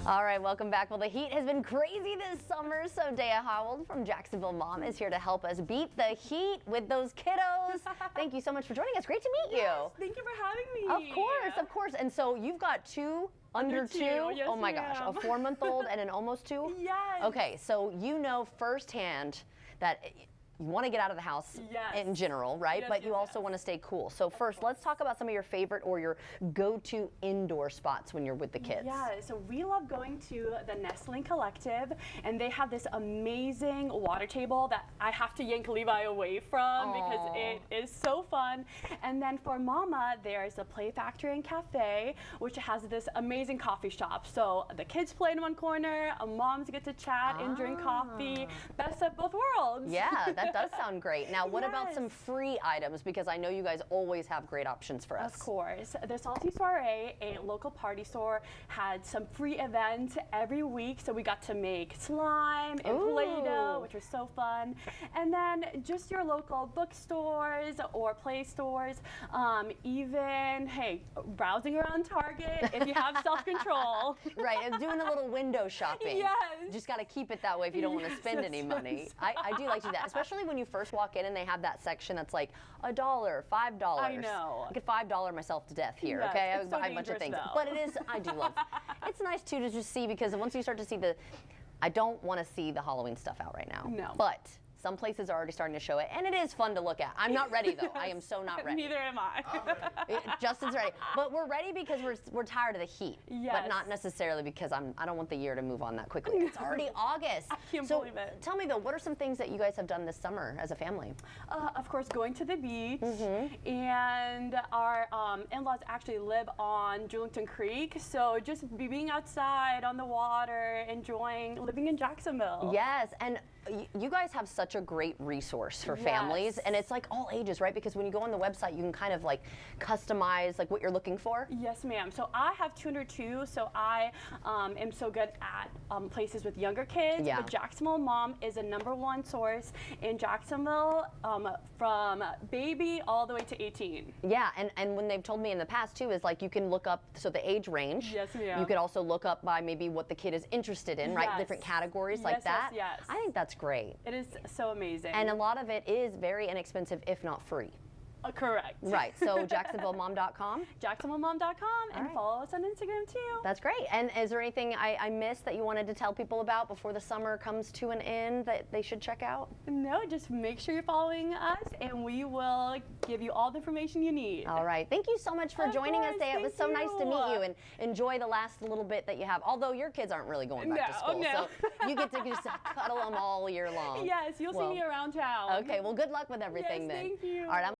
All right, welcome back. Well, the heat has been crazy this summer, so Dea Howell from Jacksonville Mom is here to help us beat the heat with those kiddos. Thank you so much for joining us. Great to meet you. Thank you for having me. Of course, of course. And so you've got two under two? Yes, oh my gosh, a 4-month-old and an almost 2? Yes. Okay, so you know firsthand that you want to get out of the house in general, right? Yes, but you also want to stay cool. So first, let's talk about some of your favorite or your go-to indoor spots when you're with the kids. Yeah, so we love going to the Nestling Collective, and they have this amazing water table that I have to yank Levi away from because it is so fun. And then for Mama, there's the Play Factory and Cafe, which has this amazing coffee shop. So the kids play in one corner, moms get to chat and drink coffee. Best of both worlds. Yeah, that does sound great. Now, what about some free items? Because I know you guys always have great options for us. Of course. The Salty Soiree, a local party store, had some free events every week. So we got to make slime and Play-Doh, which was so fun. And then just your local bookstores or play stores, even, hey, browsing around Target if you have self-control. Right, and doing a little window shopping. Yes. Just got to keep it that way if you don't want to spend any money. I do like to do that, especially when you first walk in and they have that section that's like $1, $5. I know. I could $5 myself to death here, Yes, okay? I it's would so buy a bunch of things. dangerous, though. But it is, I do love, it's nice too to just see, because once you start to see I don't want to see the Halloween stuff out right now. No. But some places are already starting to show it, and it is fun to look at. I'm not ready though. I am so not ready. Neither am I. Justin's ready, but we're ready because we're tired of the heat. Yes. But not necessarily because I don't want the year to move on that quickly. It's already August. I can't so believe it. Tell me though, what are some things that you guys have done this summer as a family? Of course, going to the beach, and our in-laws actually live on Julington Creek, so just being outside on the water, enjoying living in Jacksonville. Yes, and you guys have such a great resource for families, and it's like all ages, right? Because when you go on the website, you can kind of like customize like what you're looking for. Yes, ma'am. So I have 2 under 2, so I am so good at places with younger kids. Yeah. But Jacksonville Mom is a #1 source in Jacksonville, from baby all the way to 18. Yeah, and when they've told me in the past too is like you can look up the age range. Yes, ma'am. You could also look up by maybe what the kid is interested in, right? Yes. Different categories like that. Yes. I think that's great. It is so amazing. And a lot of it is very inexpensive, if not free. Correct. Right, so JacksonvilleMom.com? JacksonvilleMom.com, and right. follow us on Instagram too. That's great. And is there anything I missed that you wanted to tell people about before the summer comes to an end that they should check out? No, just make sure you're following us, and we will give you all the information you need. All right. Thank you so much for joining us today. It was so nice to meet you, and enjoy the last little bit that you have. Although your kids aren't really going back to school, so you get to just cuddle them all year long. Yes, you'll see me around town. Okay, well, good luck with everything then. Thank you. All right.